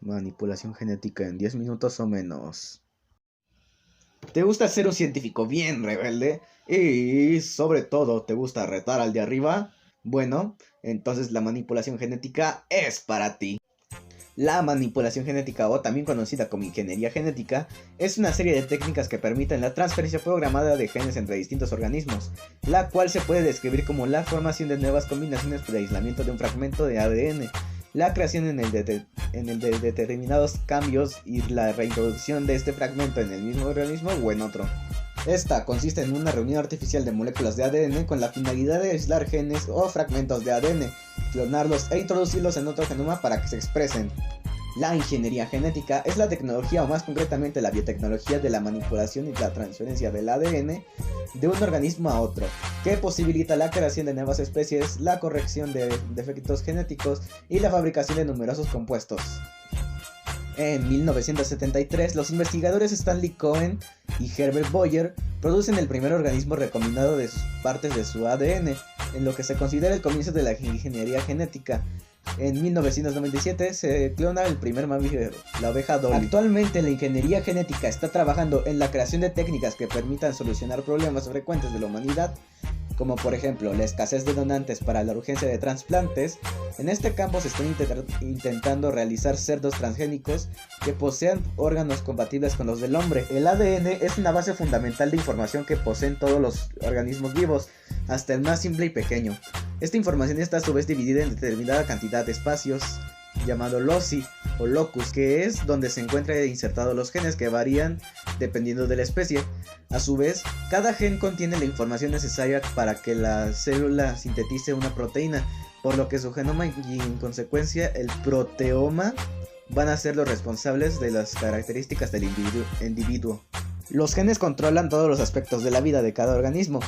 Manipulación genética en 10 minutos o menos. ¿Te gusta ser un científico bien rebelde? Y sobre todo, ¿te gusta retar al de arriba? Bueno, entonces la manipulación genética es para ti. La manipulación genética, o también conocida como ingeniería genética, es una serie de técnicas que permiten la transferencia programada de genes entre distintos organismos, la cual se puede describir como la formación de nuevas combinaciones por aislamiento de un fragmento de ADN, la creación en el de determinados cambios y la reintroducción de este fragmento en el mismo organismo o en otro. Esta consiste en una reunión artificial de moléculas de ADN con la finalidad de aislar genes o fragmentos de ADN, clonarlos e introducirlos en otro genoma para que se expresen. La ingeniería genética es la tecnología, o más concretamente la biotecnología, de la manipulación y la transferencia del ADN de un organismo a otro, que posibilita la creación de nuevas especies, la corrección de defectos genéticos y la fabricación de numerosos compuestos. En 1973, los investigadores Stanley Cohen y Herbert Boyer producen el primer organismo recombinado de sus partes de su ADN, en lo que se considera el comienzo de la ingeniería genética. En 1997 se clona el primer mamífero, la oveja Dolly. Actualmente la ingeniería genética está trabajando en la creación de técnicas que permitan solucionar problemas frecuentes de la humanidad, como por ejemplo la escasez de donantes para la urgencia de trasplantes. En este campo se están intentando realizar cerdos transgénicos que posean órganos compatibles con los del hombre. El ADN es una base fundamental de información que poseen todos los organismos vivos, hasta el más simple y pequeño. Esta información está a su vez dividida en determinada cantidad de espacios, llamado loci o locus, que es donde se encuentran insertados los genes, que varían dependiendo de la especie. A su vez, cada gen contiene la información necesaria para que la célula sintetice una proteína, por lo que su genoma y en consecuencia el proteoma van a ser los responsables de las características del individuo. Los genes controlan todos los aspectos de la vida de cada organismo,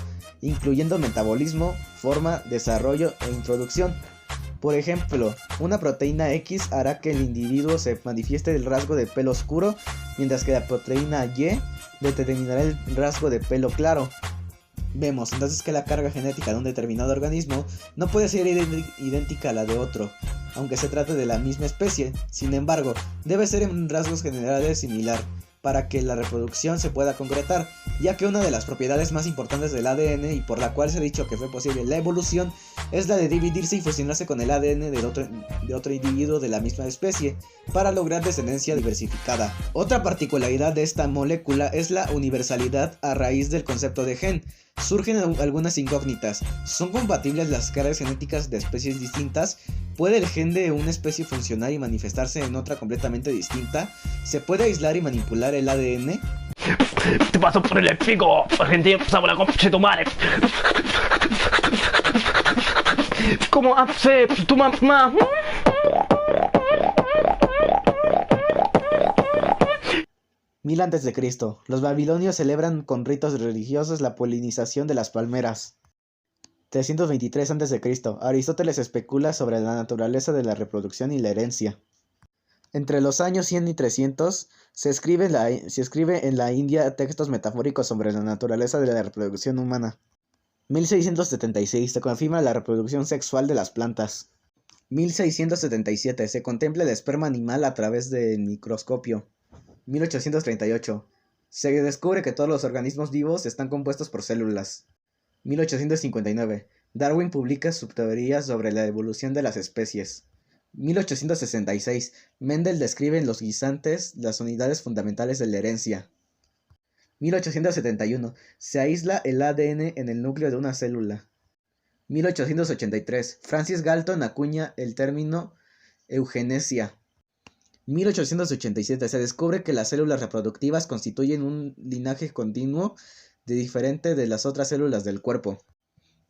incluyendo metabolismo, forma, desarrollo e introducción. Por ejemplo, una proteína X hará que el individuo se manifieste el rasgo de pelo oscuro, mientras que la proteína Y determinará el rasgo de pelo claro. Vemos entonces que la carga genética de un determinado organismo no puede ser idéntica a la de otro, aunque se trate de la misma especie. Sin embargo, debe ser en rasgos generales similar, para que la reproducción se pueda concretar, ya que una de las propiedades más importantes del ADN, y por la cual se ha dicho que fue posible la evolución, es la de dividirse y fusionarse con el ADN de otro individuo de la misma especie, para lograr descendencia diversificada. Otra particularidad de esta molécula es la universalidad a raíz del concepto de gen. Surgen algunas incógnitas. ¿Son compatibles las cargas genéticas de especies distintas? ¿Puede el gen de una especie funcionar y manifestarse en otra completamente distinta? ¿Se puede aislar y manipular el ADN? Te paso por el pico, Argentina, pasamos la concha de tu madre. ¿Cómo hace tu mamá? Mil antes de Cristo, los babilonios celebran con ritos religiosos la polinización de las palmeras. 323 a.C., Aristóteles especula sobre la naturaleza de la reproducción y la herencia. Entre los años 100 y 300 se escribe en la India textos metafóricos sobre la naturaleza de la reproducción humana. 1676 se confirma la reproducción sexual de las plantas. 1677 se contempla el esperma animal a través del microscopio. 1838 se descubre que todos los organismos vivos están compuestos por células. 1859 Darwin publica su teoría sobre la evolución de las especies. 1866 Mendel describe en los guisantes las unidades fundamentales de la herencia. 1871 se aísla el ADN en el núcleo de una célula. 1883 Francis Galton acuña el término eugenesia. 1887 se descubre que las células reproductivas constituyen un linaje continuo diferente de las otras células del cuerpo.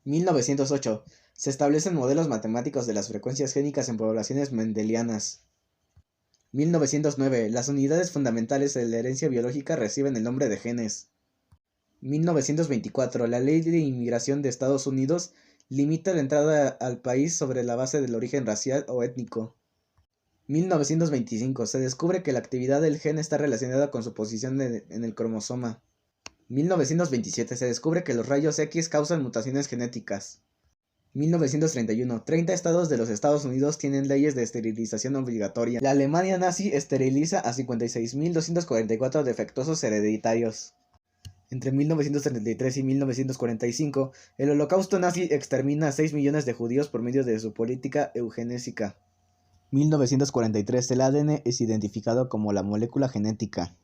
1908 se establecen modelos matemáticos de las frecuencias génicas en poblaciones mendelianas. 1909 las unidades fundamentales de la herencia biológica reciben el nombre de genes. 1924 la ley de inmigración de Estados Unidos limita la entrada al país sobre la base del origen racial o étnico. 1925 se descubre que la actividad del gen está relacionada con su posición en el cromosoma. 1927 se descubre que los rayos X causan mutaciones genéticas. 1931. 30 estados de los Estados Unidos tienen leyes de esterilización obligatoria. La Alemania nazi esteriliza a 56.244 defectuosos hereditarios. Entre 1933 y 1945, el Holocausto nazi extermina a 6 millones de judíos por medio de su política eugenésica. 1943. El ADN es identificado como la molécula genética.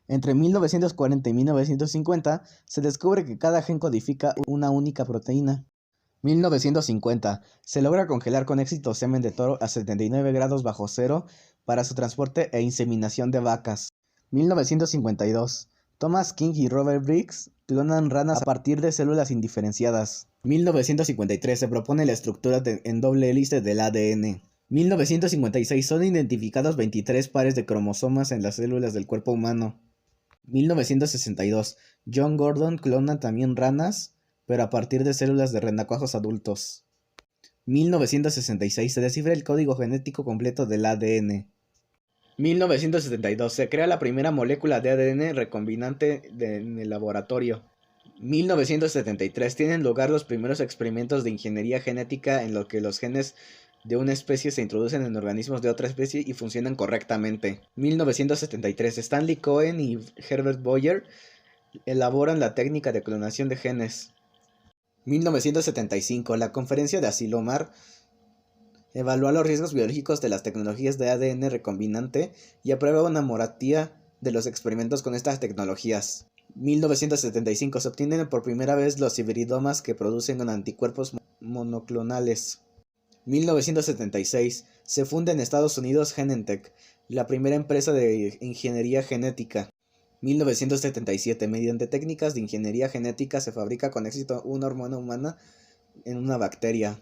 Entre 1940 y 1950, se descubre que cada gen codifica una única proteína. 1950. Se logra congelar con éxito semen de toro a 79 grados bajo cero para su transporte e inseminación de vacas. 1952. Thomas King y Robert Briggs clonan ranas a partir de células indiferenciadas. 1953. Se propone la estructura en doble hélice del ADN. 1956. Son identificados 23 pares de cromosomas en las células del cuerpo humano. 1962. John Gordon clona también ranas, pero a partir de células de renacuajos adultos. 1966. Se descifra el código genético completo del ADN. 1972. Se crea la primera molécula de ADN recombinante en el laboratorio. 1973. Tienen lugar los primeros experimentos de ingeniería genética en los que los genes de una especie se introducen en organismos de otra especie y funcionan correctamente. 1973. Stanley Cohen y Herbert Boyer elaboran la técnica de clonación de genes. 1975. La conferencia de Asilomar evalúa los riesgos biológicos de las tecnologías de ADN recombinante y aprueba una moratía de los experimentos con estas tecnologías. 1975. Se obtienen por primera vez los hibridomas que producen anticuerpos monoclonales. 1976. Se funda en Estados Unidos Genentech, la primera empresa de ingeniería genética. 1977. Mediante técnicas de ingeniería genética se fabrica con éxito una hormona humana en una bacteria.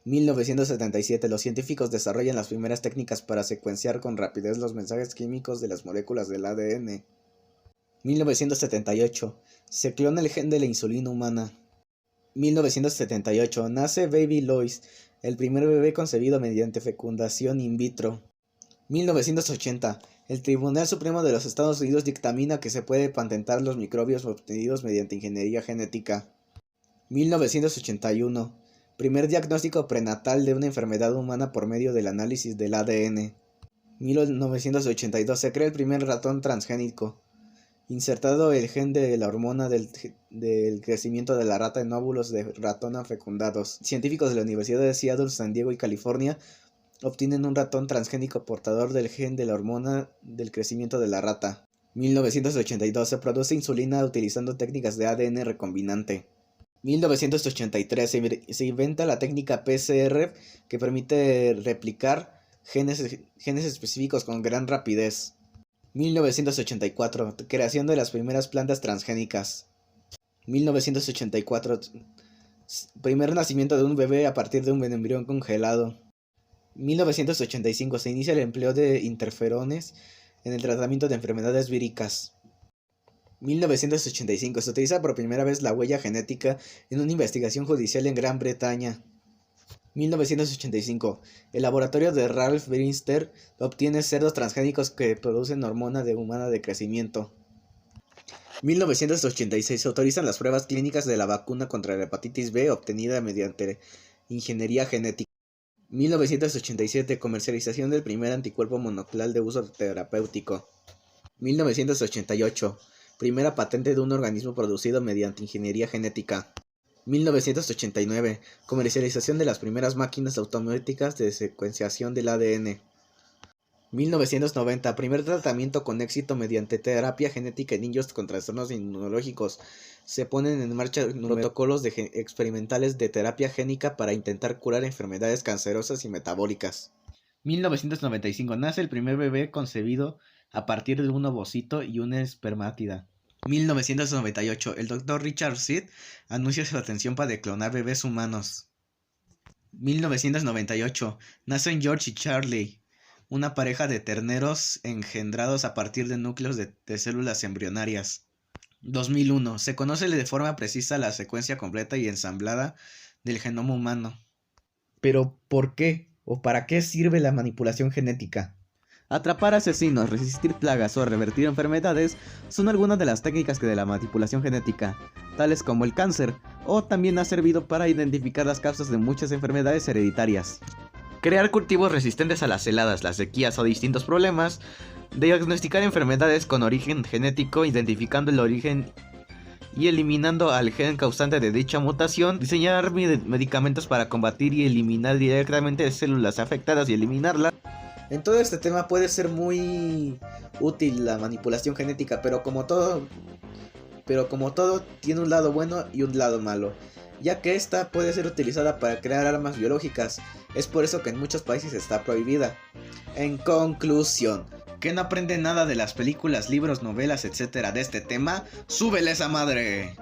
1977. Los científicos desarrollan las primeras técnicas para secuenciar con rapidez los mensajes químicos de las moléculas del ADN. 1978. Se clona el gen de la insulina humana. 1978. Nace Baby Lois, el primer bebé concebido mediante fecundación in vitro. 1980. El Tribunal Supremo de los Estados Unidos dictamina que se puede patentar los microbios obtenidos mediante ingeniería genética. 1981. Primer diagnóstico prenatal de una enfermedad humana por medio del análisis del ADN. 1982. Se crea el primer ratón transgénico. Insertado el gen de la hormona del crecimiento de la rata en óvulos de ratona fecundados. Científicos de la Universidad de Seattle, San Diego y California obtienen un ratón transgénico portador del gen de la hormona del crecimiento de la rata. 1982. Se produce insulina utilizando técnicas de ADN recombinante. 1983. Se inventa la técnica PCR que permite replicar genes específicos con gran rapidez. 1984. Creación de las primeras plantas transgénicas. 1984. Primer nacimiento de un bebé a partir de un embrión congelado. 1985. Se inicia el empleo de interferones en el tratamiento de enfermedades víricas. 1985. Se utiliza por primera vez la huella genética en una investigación judicial en Gran Bretaña. 1985. El laboratorio de Ralph Brinster obtiene cerdos transgénicos que producen hormona humana de crecimiento. 1986. Se autorizan las pruebas clínicas de la vacuna contra la hepatitis B obtenida mediante ingeniería genética. 1987. Comercialización del primer anticuerpo monoclonal de uso terapéutico. 1988. Primera patente de un organismo producido mediante ingeniería genética. 1989. Comercialización de las primeras máquinas automáticas de secuenciación del ADN. 1990. Primer tratamiento con éxito mediante terapia genética en niños con trastornos inmunológicos. Se ponen en marcha protocolos experimentales de terapia génica para intentar curar enfermedades cancerosas y metabólicas. 1995. Nace el primer bebé concebido a partir de un ovocito y una espermátida. 1998. El Dr. Richard Seed anuncia su atención para clonar bebés humanos. 1998. Nacen George y Charlie, una pareja de terneros engendrados a partir de núcleos de células embrionarias. 2001. Se conoce de forma precisa la secuencia completa y ensamblada del genoma humano. Pero, ¿por qué o para qué sirve la manipulación genética? Atrapar asesinos, resistir plagas o revertir enfermedades son algunas de las técnicas de la manipulación genética, tales como el cáncer, o también ha servido para identificar las causas de muchas enfermedades hereditarias. Crear cultivos resistentes a las heladas, las sequías o distintos problemas, diagnosticar enfermedades con origen genético, identificando el origen y eliminando al gen causante de dicha mutación, diseñar medicamentos para combatir y eliminar directamente células afectadas y eliminarlas. En todo este tema puede ser muy útil la manipulación genética, pero como todo tiene un lado bueno y un lado malo, ya que esta puede ser utilizada para crear armas biológicas. Es por eso que en muchos países está prohibida. En conclusión, ¿que no aprende nada de las películas, libros, novelas, etcétera de este tema? ¡Súbele esa madre!